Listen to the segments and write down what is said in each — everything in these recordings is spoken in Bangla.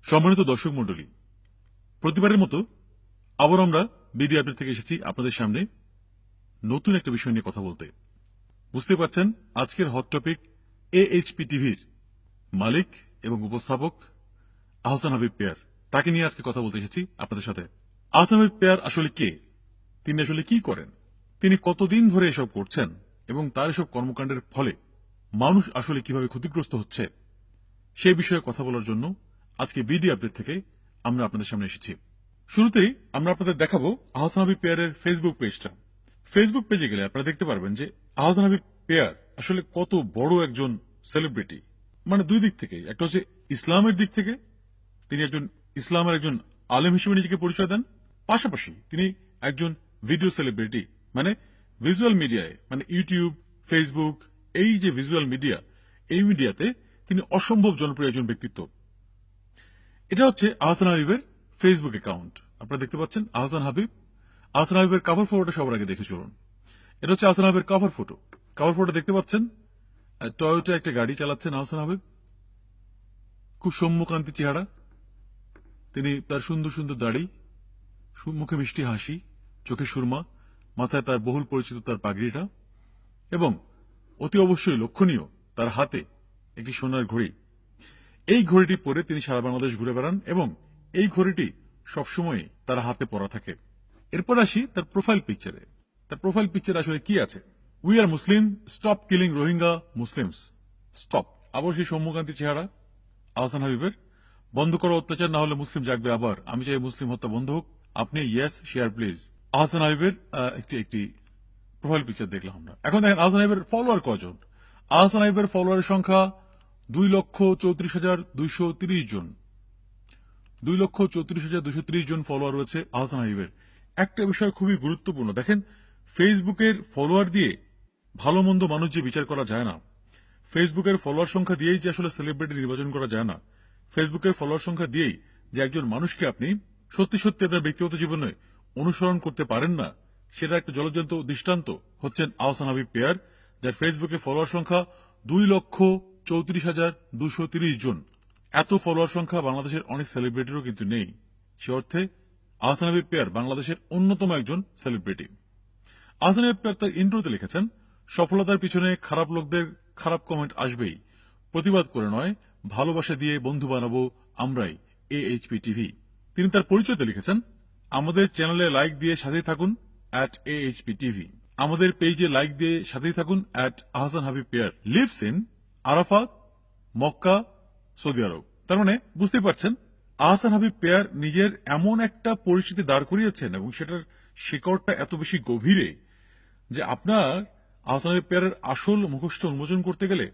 সম্মানিত দর্শক মণ্ডলী, প্রতিবারের মতো আবার আমরা বিডি আপডেট থেকে এসেছি আপনাদের সামনে নতুন একটা বিষয় নিয়ে কথা বলতে। বুঝতে পারছেন, আজকের হট টপিক এএইচপি টিভির মালিক এবং উপস্থাপক আহসান হাবিব পেয়ার। তাকে নিয়ে আজকে কথা বলতে এসেছি আপনাদের সাথে। আহসান হাবিব পেয়ার আসলে কে, তিনি আসলে কি করেন, তিনি কতদিন ধরে এসব করছেন এবং তার এসব কর্মকাণ্ডের ফলে মানুষ আসলে কিভাবে ক্ষতিগ্রস্ত হচ্ছে, সেই বিষয়ে কথা বলার জন্য আজকে বিডি আপডেট থেকে আমরা আপনাদের সামনে এসেছি। শুরুতেই আমরা আপনাদের দেখাবো আহসান হাবিব পেয়ারের ফেসবুক পেজটা। ফেসবুক পেজে গেলে আপনারা দেখতে পারবেন যে আহসান হাবিব পেয়ার আসলে কত বড় একজন সেলিব্রিটি। মানে দুই দিক থেকে, একটা হচ্ছে ইসলামের দিক থেকে, তিনি ইসলামের একজন আলেম হিসেবে নিজেকে পরিচয় দেন, পাশাপাশি তিনি একজন ভিডিও সেলিব্রিটি, মানে ভিজুয়াল মিডিয়ায়, মানে ইউটিউব, ফেসবুক, এই যে ভিজুয়াল মিডিয়া, এই মিডিয়াতে তিনি অসম্ভব জনপ্রিয় একজন ব্যক্তিত্ব। এটা হচ্ছে আহসান হাবিবের ফেসবুক অ্যাকাউন্ট। আপনারা দেখতে পাচ্ছেন আহসান হাবিব। আহসান হাবিবের কভার ফটোটা সবার আগে দেখে চলুন। এটা হচ্ছে আহসান হাবিবের কভার ফটো। কভার ফটো দেখতে পাচ্ছেন, টয়োটা একটা গাড়ি চালাচ্ছেন আহসান হাবিব। খুব সৌম্যকান্তি চেহারা, তিনি তার সুন্দর সুন্দর দাড়ি, মুখে মিষ্টি হাসি, চোখে সুরমা, মাথায় তার বহুল পরিচিত তার পাগড়িটা, এবং অতি অবশ্যই লক্ষণীয় তার হাতে একটি সোনার ঘড়ি। এই ঘড়িটি পরে তিনি সারা বাংলাদেশ ঘুরে বেড়ান এবং এই ঘড়িটি সবসময় তার হাতে পরা থাকে। এরপর আসি তার প্রোফাইল পিকচারে। তার প্রোফাইল পিকচারে আসলে কি আছে? We are Muslim, stop killing Rohingya Muslims, stop. আবার সেই সৌম্যকান্তি চেহারা আহসান হাবিবের। বন্ধ করো অত্যাচার, না হলে মুসলিম জাগবে আবার, আমি চাই মুসলিম হত্যা বন্ধ হোক, আপনি ইয়েস শেয়ার প্লিজ। আহসান হাবিবের একটি প্রোফাইল পিকচার দেখলাম আমরা। এখন দেখেন আহসান হাবিবের ফলোয়ার কজন। আহসান হাবিবের ফলোয়ারের সংখ্যা 2,34,230 জন। 2,34,230 জন ফলোয়ার রয়েছে আহসান হাবিবের। একটা বিষয় খুবই গুরুত্বপূর্ণ, দেখেন ফেসবুকের ফলোয়ার দিয়ে ভালো মন্দ মানুষ যে বিচার করা যায় না, ফেসবুকের ফলোয়ার সংখ্যা দিয়েই যে আসলে সেলিব্রিটি নির্বাচন করা যায় না, ফেসবুকের ফলোয়ার সংখ্যা দিয়েই যে একজন মানুষকে আপনি সত্যি সত্যি আপনার ব্যক্তিগত জীবনে অনুসরণ করতে পারেন না, সেটা একটা জ্বলজ্বন্ত দৃষ্টান্ত হচ্ছেন আহসান হাবিব পেয়ার, যার ফেসবুকে ফলোয়ার সংখ্যা 2,34,230 জন। এত ফলোয়ার সংখ্যা বাংলাদেশের অনেক সেলিব্রিটিরও কিন্তু নেই। সে অর্থে আহসান হাবিব পেয়ার বাংলাদেশের অন্যতম একজন সেলিব্রিটি। আহসান হাবিব পেয়ার তার ইন্ট্রোতে লিখেছেন, সফলতার পিছনে খারাপ লোকদের খারাপ কমেন্ট আসবেই, প্রতিবাদ করে নয়, ভালোবাসা দিয়ে বন্ধু বানাবো আমরাই এএইচপি টিভি। তিনি তার পরিচয়তে লিখেছেন, আমাদের চ্যানেলে লাইক দিয়ে সাথেই থাকুন @AHP TV, আমাদের পেজে লাইক দিয়ে সাথেই থাকুন @আহসান হাবিব পেয়ার, lives in Arafat, Mecca, Saudi Arab. তার মানে বুঝতে পারছেন আহসান হাবিব পেয়ার নিজের এমন একটা পরিস্থিতি দাঁড় করিয়েছেন এবং সেটার শিকড়টা এত বেশি গভীরে যে আপনার আহসান হাবিব পেয়ারের আসল মুখোশটা উন্মোচন করতে গেলে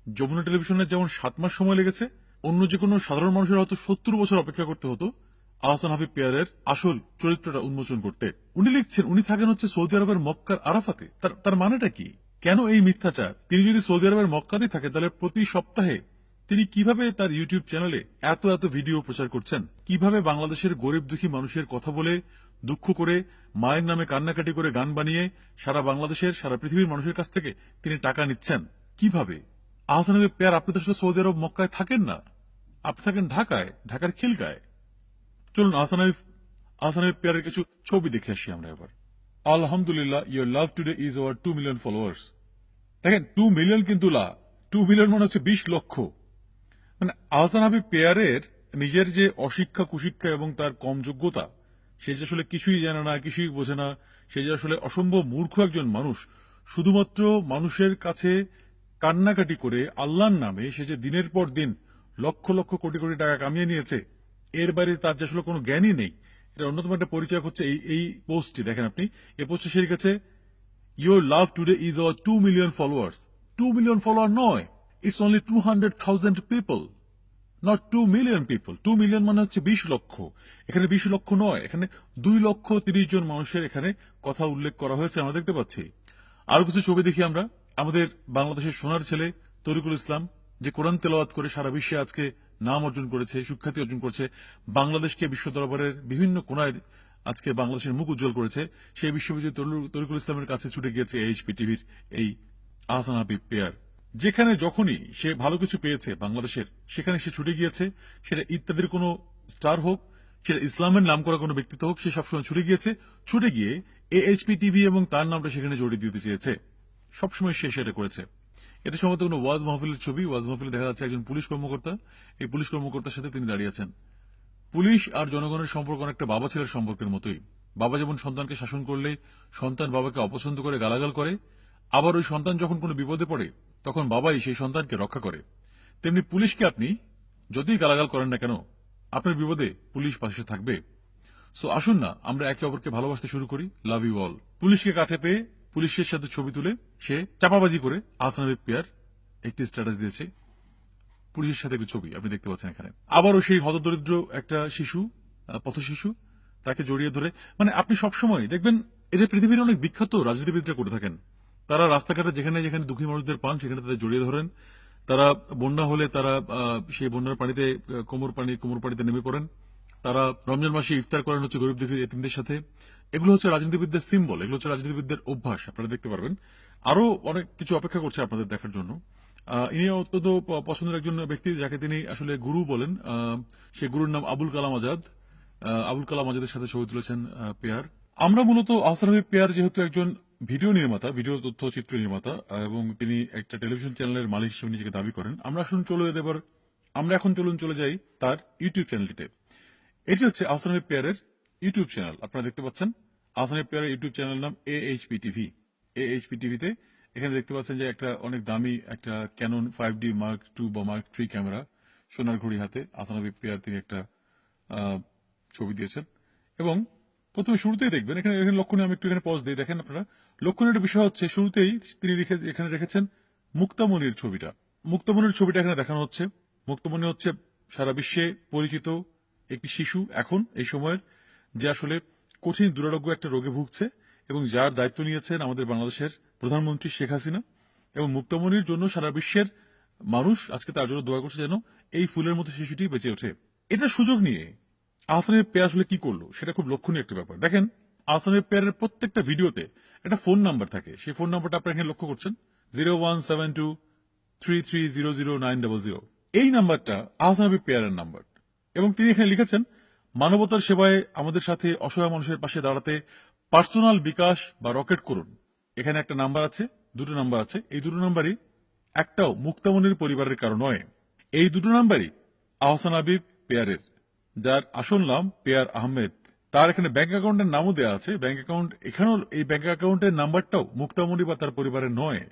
যমুনা টেলিভিশনের যেমন 7 মাস সময় লেগেছে, অন্য যে কোনো সাধারণ মানুষের হয়তো 70 বছর অপেক্ষা করতে হতো আহসান হাবিব পেয়ারের আসল চরিত্রটা উন্মোচন করতে। উনি লিখছেন উনি থাকেন হচ্ছে সৌদি আরবের মক্কার আরাফাতে। তার মানেটা কি? কেন এই মিথ্যাচার? তিনি যদি সৌদি আরবের মক্কাতে থাকে তাহলে প্রতি সপ্তাহে তিনি কিভাবে তার ইউটিউব চ্যানেলে এত এত ভিডিও প্রচার করছেন? কিভাবে বাংলাদেশের গরিব দুঃখী মানুষের কথা বলে, দুঃখ করে, মায়ের নামে কান্নাকাটি করে গান বানিয়ে সারা বাংলাদেশের, সারা পৃথিবীর মানুষের কাছ থেকে তিনি টাকা নিচ্ছেন কিভাবে? আহসান হাবিব পেয়ার, আপনি তো সৌদি আরব মক্কায় থাকেন না, আপনি থাকেন ঢাকায়, ঢাকার খিলগাঁয়। চলুন আহসান হাবিব পেয়ারের কিছু ছবি দেখে আসি আমরা এবার। আলহামদুলিল্লাহ, your love today is over 2 million followers. দেখেন 2 মিলিয়ন কিন্তু 2 মিলিয়ন মানে হচ্ছে 20 লক্ষ। মানে আহসান হাবিব পেয়ারের নিজের যে অশিক্ষা, কুশিক্ষা এবং তার কম যোগ্যতা, সে যে আসলে কিছুই জানে না, কিছুই বোঝে না, সে যে আসলে অসম্ভব মূর্খ একজন মানুষ, শুধুমাত্র মানুষের কাছে কান্নাকাটি করে আল্লাহর নামে সে যে দিনের পর দিন লক্ষ লক্ষ কোটি কোটি টাকা কামিয়ে নিয়েছে, এর বাইরে তার যে আসলে কোনো জ্ঞানই নেই, এটা অন্যতম একটা পরিচয় হচ্ছে এই পোস্টটি। দেখেন আপনি এই পোস্টে সে লিখেছে, your love today is over 2 million followers. 2 million follower নয়, it's only 200,000 people, not 2 million people. 2 million মানে হচ্ছে 20 লক্ষ। এখানে 20 লক্ষ নয়, এখানে 2,30,000 জন মানুষের এখানে কথা উল্লেখ করা হয়েছে আমরা দেখতে পাচ্ছি। আরো কিছু ছবি দেখি আমরা। আমাদের বাংলাদেশের সোনার ছেলে তরিকুল ইসলাম, যে কোরআন তেলাওয়াত করে সারা বিশ্বে আজকে নাম অর্জন করেছে, সুখ্যাতি অর্জন করেছে, বাংলাদেশকে বিশ্ব দরবারের বিভিন্ন কোণায় আজকে বাংলাদেশের মুখ উজ্জ্বল করেছে, সেই বিশ্ববিদ্যালয় তরিকুল ইসলামের কাছে ছুটে গিয়েছে এইচপি টিভির এই আহসান হাবিব পেয়ার। যেখানে যখনই সে ভালো কিছু পেয়েছে বাংলাদেশের, সেখানে সে ছুটে গিয়েছে। সেটা ইত্যাদির কোনো স্টার হোক, সেটা ইসলামের নাম করা কোনো ব্যক্তিত্ব হোক, সে সবসময় ছুটে গিয়েছে। ছুটে গিয়ে AHP টিভি এবং তার নামটা সেখানে জড়িয়ে দিতে চেয়েছে। সবসময় সে সেটা করেছে। এটা সম্ভবত কোনো ওয়াজ মাহফিলের ছবি। ওয়াজ মাহফিলে দেখা যাচ্ছে একজন পুলিশ কর্মকর্তা, এই পুলিশ কর্মকর্তার সাথে তিনি দাঁড়িয়ে আছেন। পুলিশ আর জনগণের সম্পর্ক অনেকটা বাবা ছেলের সম্পর্কের মতোই। বাবা যেমন সন্তানকে শাসন করলে সন্তান বাবাকে অপছন্দ করে গালাগাল করে, আবার ওই সন্তান যখন কোনো বিপদে পড়ে তখন বাবাই সেই সন্তানকে রক্ষা করে। তেমনি পুলিশকে আপনি যতই গালাগাল করেন না কেন, আপনার বিপদে পুলিশ পাশে থাকবে। সো আসুন না আমরা একে অপরকে ভালোবাসতে শুরু করি। Love you all. পুলিশকে কাছে পেয়ে পুলিশের সাথে ছবি তুলে সে চাপাবাজি করে আহসান হাবিব পেয়ার একটি স্ট্যাটাস দিয়েছে। পুলিশের সাথে একটি ছবি আপনি দেখতে পাচ্ছেন এখানে। আবারও সেই হতদরিদ্র একটা শিশু, পথ শিশু, তাকে জড়িয়ে ধরে, মানে আপনি সবসময় দেখবেন এটা পৃথিবীর অনেক বিখ্যাত রাজনীতিবিদরা করে থাকেন। তারা রাস্তাঘাটে যেখানে যেখানে দুঃখী মানুষদের পান সেখানে তাদের জড়িয়ে ধরেন। তারা বন্যা হলে তারা সেই বন্যার পানিতে কোমর পানিতে নেমে পড়েন। তারা রমজান মাসে ইফতার করেন হচ্ছে গরিব দুঃখী এতিমদের সাথে। এগুলো হচ্ছে রাজনীতিবিদদের সিম্বল, এগুলো হচ্ছে রাজনীতিবিদদের অভ্যাস। আপনারা দেখতে পারবেন আরো অনেক কিছু অপেক্ষা করছে আপনাদের দেখার জন্য। ইনি অত্যন্ত পছন্দের একজন ব্যক্তি যাকে তিনি আসলে গুরু বলেন। সেই গুরুর নাম আবুল কালাম আজাদ। আবুল কালাম আজাদের সাথে ছবি তুলেছেন পেয়ার। আমরা মূলত আহসান হাবিব পেয়ার যেহেতু একজন ভিডিও নির্মাতা, ভিডিও তথ্যচিত্র নির্মাতা, এবং তিনি একটা টেলিভিশন চ্যানেলের মালিক হিসেবে নিজেকে দাবি করেন। আমরা এখন চলে যাই তার ইউটিউব চ্যানেলটিতে। এটি হচ্ছে আহসান হাবিব পেয়ারের ইউটিউব চ্যানেল। আপনারা দেখতে পাচ্ছেন আহসান হাবিব পেয়ারের ইউটিউব চ্যানেলের নাম AHP টিভি। AHP টিভিতে এখানে দেখতে পাচ্ছেন যে একটা অনেক দামি একটা ক্যানন 5D Mark II বা Mark III ক্যামেরা, সোনার ঘড়ি হাতে আহসান হাবিব পেয়ার তিনি একটা ছবি দিয়েছেন। এবং প্রথমে শুরুতেই দেখবেন এখানে এখানে লক্ষণীয়, আমি একটু এখানে পজ দিই, দেখেন আপনারা। লক্ষণীয় একটা বিষয় হচ্ছে শুরুতেই তিনি এখানে রেখেছেন মুক্তামণির ছবিটা। মুক্তামণির ছবিটা এখানে দেখানো হচ্ছে। মুক্তামণি হচ্ছে সারা বিশ্বে পরিচিত একটি শিশু এখন এই সময়ের, যে আসলে কঠিন দুরারোগ্য একটা রোগে ভুগছে এবং যার দায়িত্ব নিয়েছেন আমাদের বাংলাদেশের প্রধানমন্ত্রী শেখ হাসিনা। এবং মুক্তামণির জন্য সারা বিশ্বের মানুষ আজকে তার জন্য দোয়া করছে যেন এই ফুলের মতো শিশুটি বেঁচে ওঠে। এটা সুযোগ নিয়ে আহসানের পেয়ার আসলে কি করলো সেটা খুব লক্ষণীয় একটা ব্যাপার। দেখেন আহসানের পেয়ারের প্রত্যেকটা ভিডিওতে একটা ফোন নাম্বার থাকে। সেই ফোন নাম্বারটা আপনারা এখানে লক্ষ্য করছেন 017233000900। এই নাম্বারটা আহসান হাবিব পেয়ারের নাম্বার। এবং তিনি এখানে লিখেছেন মানবতার সেবায় আমাদের সাথে অসহায় মানুষের পাশে দাঁড়াতে পার্সোনাল বিকাশ বা রকেট করুন। এখানে একটা নাম্বার আছে, দুটো নাম্বার আছে। এই দুটো নাম্বারই একটাও মুক্তামণির পরিবারের কারো নয়। এই দুটো নাম্বারই আহসান হাবিব পেয়ারের, যার আসল নাম পেয়ার আহমেদ। তার এখানে ব্যাংক অ্যাকাউন্টের নামও দেওয়া আছে। ব্যাংক অ্যাকাউন্ট এখানেও, এই ব্যাংক অ্যাকাউন্টের নাম্বারটাও মুক্তামণি বা তার পরিবারের নয়।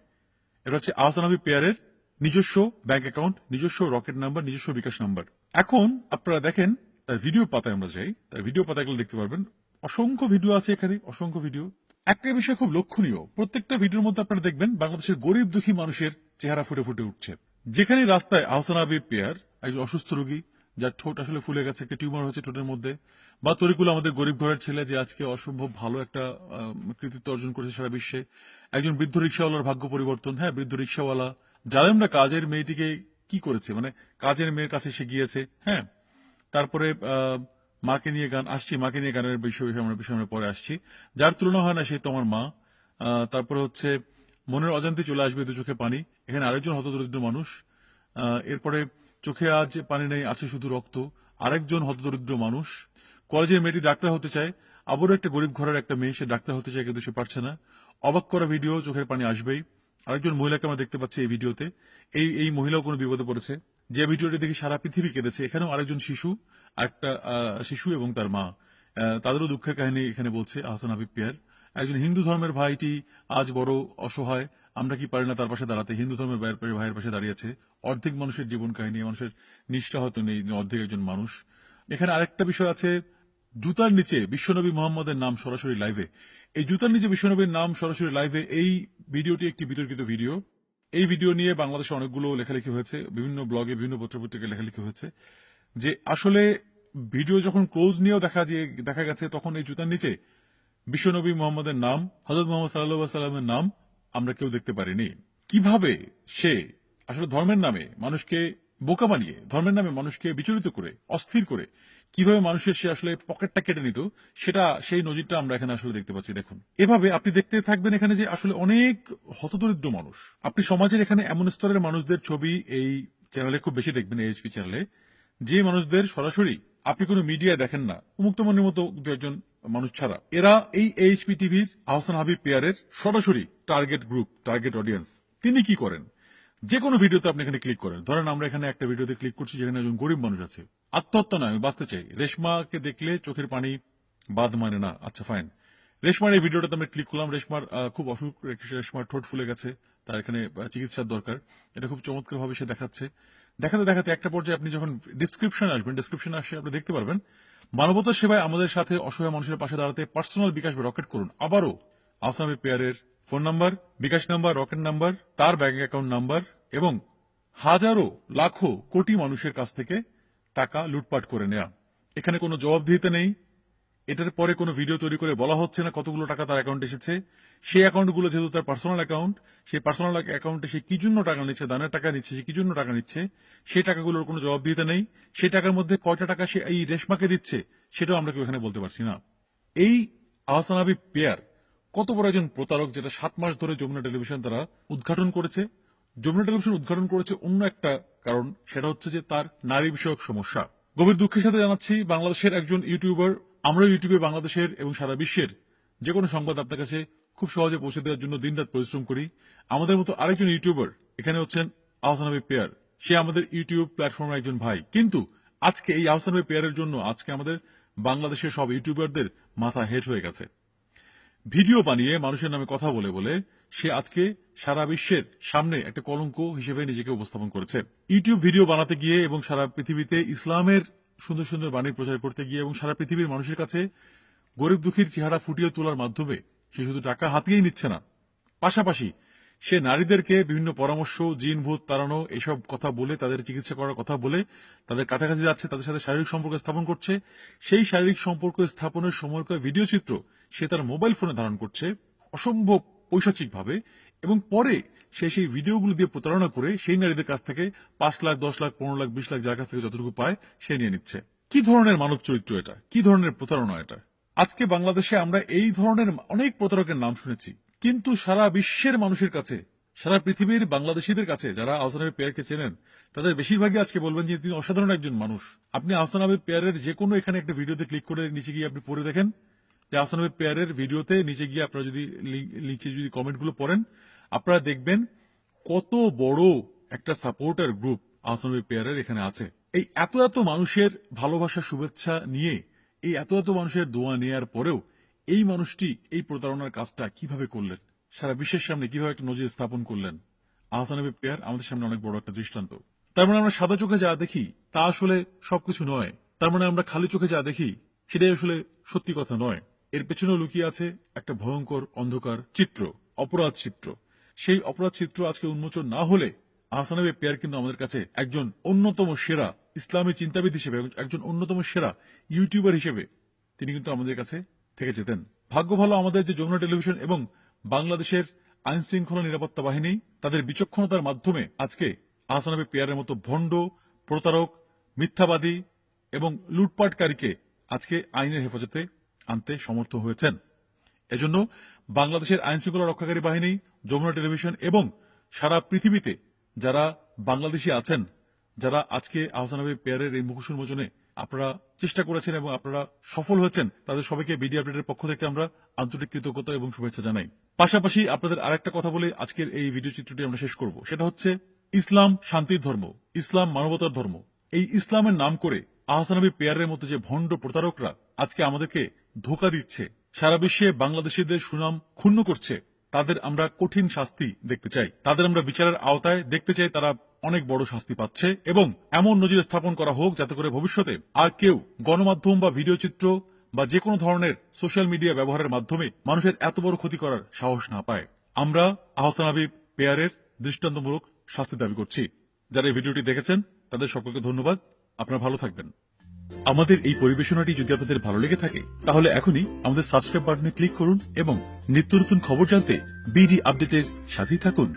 এটা হচ্ছে আহসান হাবিব পেয়ারের নিজস্ব ব্যাংক অ্যাকাউন্ট, নিজস্ব রকেট নাম্বার, নিজস্ব বিকাশ নাম্বার। এখন আপনারা দেখেন তার ভিডিও পাতায় আমরা যাই, তার ভিডিও পাতাগুলো দেখতে পারবেন। অসংখ্য ভিডিও আছে এখানে, অসংখ্য ভিডিও। একটা বিষয় খুব লক্ষণীয়, প্রত্যেকটা ভিডিওর মধ্যে আপনারা দেখবেন বাংলাদেশের গরিব দুঃখী মানুষের চেহারা ফুটে ফুটে উঠছে। যেখানে রাস্তায় আহসান হাবিব পেয়ার, একজন অসুস্থ রোগী যার ঠোঁট আসলে ফুলে গেছে, একটা টিউমার হয়েছে ঠোঁটের মধ্যে, বা তরিকুল আমাদের গরিব ঘরের ছেলে যে আজকে অসম্ভব ভালো একটা কৃতিত্ব অর্জন করেছে সারা বিশ্বে, একজন বৃদ্ধ রিক্সাওয়ালার ভাগ্য পরিবর্তন। হ্যাঁ, বৃদ্ধ রিক্সাওয়ালা জানেন না কাজের মেয়েটিকে কি করেছে, মানে কাজের মেয়ের কাছে সে গিয়েছে। হ্যাঁ, তারপরে মাকে নিয়ে গান আসছি, মাকে নিয়ে গানের বিষয় আমরা পরে আসছি। যার তুলনা হয় না সেই তোমার মা। তারপরে হচ্ছে মনের অজান্তে চলে আসবে দু চোখে পানি, এখানে আরেকজন হতদরিদ্র মানুষ। এরপরে চোখে আজ পানি নেই, আছে শুধু রক্ত, আরেকজন হতদরিদ্র মানুষ। কলেজের মেয়েটি ডাক্তার হতে চায়, আবারও একটা গরিব ঘরের একটা মেয়ে, সে ডাক্তার হতে চায় কিন্তু সে পারছে না। অবাক করা ভিডিও, চোখের পানি আসবেই। আরেকজন মহিলাকে আমরা দেখতে পাচ্ছি এই ভিডিওতে। এই মহিলাও কোনো বিপদে পড়েছে। যে ভিডিওটি দেখে সারা পৃথিবী কেঁদেছে। এখানেও আরেকজন শিশু, একটা শিশু এবং তার মা, তাদেরও দুঃখের কাহিনী এখানে বলছে আহসান হাবিব পেয়ার। একজন হিন্দু ধর্মের ভাইটি আজ বড় অসহায়, আমরা কি পারি না তার পাশে দাঁড়াতে। হিন্দু ধর্মের ভাইয়ের পাশে দাঁড়িয়েছে। অর্ধেক মানুষের জীবন কাহিনী, মানুষের নিষ্ঠা হয়তো নেই, অর্ধেক একজন মানুষ। এখানে আরেকটা বিষয় আছে, জুতার নিচে বিশ্বনবী মোহাম্মদের নাম সরাসরি লাইভে। এই জুতার নিচে বিশ্বনবীর নাম সরাসরি লাইভে, এই ভিডিওটি একটি বিতর্কিত ভিডিও। এই ভিডিও নিয়ে বাংলাদেশে অনেকগুলো লেখালেখি হয়েছে, বিভিন্ন ব্লগে, বিভিন্ন পত্রপত্রিকায় লেখালেখি হয়েছে যে আসলে ভিডিও যখন ক্লোজ নিয়েও দেখা গেছে, তখন এই জুতার নিচে বিশ্বনবী মোহাম্মদের নাম, হযরত মুহাম্মদ সাল্লাল্লাহু আলাইহি ওয়াসাল্লামের নাম আমরা কেউ দেখতে পারিনি। কিভাবে সে আসলে ধর্মের নামে মানুষকে বোকা বানিয়ে, ধর্মের নামে মানুষকে বিচলিত করে, অস্থির করে কিভাবে মানুষের সে আসলে পকেটটা কেটে নিত, সেটা সেই নজিরটা আমরা এখানে আসলে দেখতে পাচ্ছি। দেখুন, এভাবে আপনি দেখতে থাকবেন এখানে যে আসলে অনেক হতদরিদ্র মানুষ, আপনি সমাজের এখানে এমন স্তরের মানুষদের ছবি এই চ্যানেলে খুব বেশি দেখবেন, এইচপি চ্যানেলে, যে মানুষদের সরাসরি আপনি কোনো মিডিয়ায় দেখেন না, মুক্তমণির মতো দু একজন মানুষ ছাড়া। এরা এই এইচপি টিভির আহসান হাবিব পেয়ারের সরাসরি টার্গেট গ্রুপ, টার্গেট অডিয়েন্স। তিনি কি করেন, যে কোনো ভিডিওতে আপনি এখানে ক্লিক করেন, ধরেন আমরা এখানে একটা ভিডিওতে ক্লিক করছি যেখানে একজন গরিব মানুষ আছে, আত্মহত্যা নয়, আমি বাঁচতে চাই, রেশমাকে দেখলে চোখের পানি বাদ মানে না, আচ্ছা ফাইন, রেশমার এই ভিডিওটাতে আমরা ক্লিক করলাম। রেশমার খুব অসুখ, রেশমার ঠোঁট ফুলে গেছে, তার এখানে চিকিৎসার দরকার, এটা খুব চমৎকার ভাবে সে দেখাচ্ছে। দেখাতে দেখাতে একটা পর্যায়ে আপনি যখন ডিসক্রিপশনে আসবেন, ডিসক্রিপশনে আসে আপনি দেখতে পারবেন মানবতার সেবায় আমাদের সাথে অসহায় মানুষের পাশে দাঁড়াতে পার্সোনাল বিকাশ বা রকেট করুন। আবারও আহসান হাবিব পেয়ারের ফোন নাম্বার, বিকাশ নাম্বার, রকেট নাম্বার, তার ব্যাংক অ্যাকাউন্ট নাম্বার, এবং হাজারো লাখো কোটি মানুষের কাছ থেকে টাকা লুটপাট করে নেয়া। এখানে কোনো জবাবদিহিতা নেই। এটার পরে কোনো ভিডিও তৈরি করে বলা হচ্ছে না কতগুলো টাকা তার অ্যাকাউন্টে এসেছে। সেই অ্যাকাউন্টগুলো যেহেতু তার পার্সোনাল অ্যাকাউন্ট, সেই পার্সোনাল অ্যাকাউন্টে সে কি জন্য টাকা নিচ্ছে, দানের টাকা নিচ্ছে, সে কি জন্য টাকা নিচ্ছে, সেই টাকাগুলোর কোনো জবাবদিহিতা নেই। সেই টাকার মধ্যে কয়টা টাকা সে এই রেশমাকে দিচ্ছে, সেটাও আমরা কেউ এখানে বলতে পারছি না। এই আহসান হাবিব পেয়ার কত বড় একজন প্রতারক, যেটা 7 মাস ধরে যমুনা টেলিভিশন তারা উদ্ঘাটন করেছে। যমুনা টেলিভিশন উদ্ঘাটন করেছে অন্য একটা কারণ, সেটা হচ্ছে যে তার নারী বিষয়ক সমস্যা। গভীর দুঃখের সাথে জানাচ্ছি, বাংলাদেশের একজন ইউটিউবার, আমরা ইউটিউবে বাংলাদেশের এবং সারা বিশ্বের যে কোনো সংবাদ আপনার কাছে খুব সহজে পৌঁছে দেওয়ার জন্য দিনরাত পরিশ্রম করি। আমাদের মতো আরেকজন ইউটিউবার এখানে হচ্ছেন আহসান হাবিব পেয়ার। সে আমাদের ইউটিউব প্ল্যাটফর্মের একজন ভাই, কিন্তু আজকে এই আহসান হাবিব পেয়ারের জন্য আজকে আমাদের বাংলাদেশের সব ইউটিউবারদের মাথা হেট হয়ে গেছে। ভিডিও বানিয়ে মানুষের নামে কথা বলে বলে সে আজকে সারা বিশ্বের সামনে একটা কলঙ্ক হিসেবে নিজেকে উপস্থাপন করেছে। ইউটিউব ভিডিও বানাতে গিয়ে এবং সারা পৃথিবীতে ইসলামের সুন্দর সুন্দর বাণী প্রচার করতে গিয়ে এবং সারা পৃথিবীর মানুষের কাছে গরিব দুঃখীর চেহারা ফুটিয়ে তোলার মাধ্যমে সে শুধু টাকা হাতিয়েই নিচ্ছে না, পাশাপাশি সে নারীদেরকে বিভিন্ন পরামর্শ, জিন ভূত তাড়ানো এসব কথা বলে, তাদের চিকিৎসা করার কথা বলে তাদের কাছাকাছি যাচ্ছে, তাদের সাথে শারীরিক সম্পর্ক স্থাপন করছে। সেই শারীরিক সম্পর্ক স্থাপনের সময়কার ভিডিও চিত্র সে তার মোবাইল ফোনে ধারণ করছে অসম্ভব পৈশাচিক ভাবে, এবং পরে সে সেই ভিডিওগুলো দিয়ে প্রতারণা করে সেই নারীদের কাছ থেকে 5 লাখ, 10 লাখ, 15 লাখ, 20 লাখ যার কাছ থেকে যতটুকু পায় সে নিয়ে নিচ্ছে। কি ধরনের মানব চরিত্র এটা, কি ধরনের প্রতারণা এটা! আজকে বাংলাদেশে আমরা এই ধরনের অনেক প্রতারকের নাম শুনেছি, কিন্তু সারা বিশ্বের মানুষের কাছে, সারা পৃথিবীর বাংলাদেশীদের কাছে যারা আহসান হাবিব পেয়ারকে চেনেন, তাদের বেশিরভাগই আজকে বলবেন যে তিনি অসাধারণ একজন মানুষ। আপনি আহসান হাবিব পেয়ারের যে কোনো এখানে একটা ভিডিওতে ক্লিক করে নিচে গিয়ে আপনি পড়ে দেখেন যে আহসান হাবিব পেয়ারের ভিডিওতে নিচে গিয়ে আপনারা যদি নিচে যদি কমেন্টগুলো পড়েন, আপনারা দেখবেন কত বড় একটা সাপোর্টার গ্রুপ আহসান হাবিব পেয়ারের এখানে আছে। এই এত এত মানুষের ভালোবাসা, শুভেচ্ছা নিয়ে, এই এত এত মানুষের দোয়া নেয়ার পরেও এই মানুষটি এই প্রতারণার কাজটা কিভাবে করলেন, সারা বিশ্বের সামনে কিভাবে একটা নজির স্থাপন করলেন, আহসান হাবিব পেয়ার আমাদের সামনে অনেক বড় একটা দৃষ্টান্ত। তার মানে আমরা সাদা চোখে যা দেখি তা আসলে সবকিছু নয়। তার মানে আমরা খালি চোখে যা দেখি সেটাই আসলে সত্যি কথা নয়। এর পেছনে লুকিয়ে আছে একটা ভয়ঙ্কর অন্ধকার চিত্র, অপরাধ চিত্র। সেই অপরাধ চিত্র আজকে উন্মোচন না হলে আহসান হাবিব পেয়ার কিন্তু আমাদের কাছে একজন অন্যতম সেরা ইসলামী চিন্তাবিদ হিসেবে, একজন অন্যতম সেরা ইউটিউবার হিসেবে তিনি কিন্তু আমাদের কাছে থেকে যেতেন। ভাগ্য ভালো আমাদের যে যমুনা টেলিভিশন এবং বাংলাদেশের আইন শৃঙ্খলা নিরাপত্তা বাহিনী তাদের বিচক্ষণতার মাধ্যমে আজকে আহসান হাবিব পেয়ারের মতো ভণ্ড, প্রতারক, মিথ্যাবাদী এবং লুটপাটকারীকে আজকে আইনের হেফাজতে আনতে সমর্থ হয়েছেন। এজন্য বাংলাদেশের আইন শৃঙ্খলা রক্ষাকারী বাহিনী, যমুনা টেলিভিশন এবং সারা পৃথিবীতে যারা বাংলাদেশি আছেন, যারা আজকে আহসান হাবিব পেয়ারের এই মুখোশ উন্মোচনে আপনারা চেষ্টা করেছেন এবং আপনারা সফল হয়েছেন, তাদের সবাইকে বিডি আপডেটের পক্ষ থেকে আমরা আন্তরিক কৃতজ্ঞতা এবং শুভেচ্ছা জানাই। পাশাপাশি আপনাদের আরেকটা কথা বলে আজকের এই ভিডিও চিত্রটি আমরা শেষ করব, সেটা হচ্ছে ইসলাম শান্তির ধর্ম, ইসলাম মানবতার ধর্ম। এই ইসলামের নাম করে আহসান হাবিব পেয়ারের মতো যে ভণ্ড প্রতারকরা আজকে আমাদেরকে ধোঁকা দিচ্ছে, সারা বিশ্বে বাংলাদেশিদের সুনাম ক্ষুণ্ণ করছে, তাদের আমরা কঠিন শাস্তি দেখতে চাই, তাদের আমরা বিচারের আওতায় দেখতে চাই, তারা অনেক বড় শাস্তি পাচ্ছে, এবং এমন নজির স্থাপন করা হোক যাতে করে ভবিষ্যতে আর কেউ গণমাধ্যম বা ভিডিও চিত্র বা যে কোনো ধরনের সোশ্যাল মিডিয়া ব্যবহারের মাধ্যমে মানুষের এত বড় ক্ষতি করার সাহস না পায়। আমরা আহসান হাবিব পেয়ারের দৃষ্টান্তমূলক শাস্তি দাবি করছি। যারা এই ভিডিওটি দেখেছেন তাদের সকলকে ধন্যবাদ। আপনারা ভালো থাকবেন। আমাদের এই পরিবেশনাটি যদি আপনাদের ভালো লেগে থাকে তাহলে এখনই আমাদের সাবস্ক্রাইব বাটনে ক্লিক করুন এবং নিত্য নতুন খবর জানতে বিডি আপডেটের সাথেই থাকুন।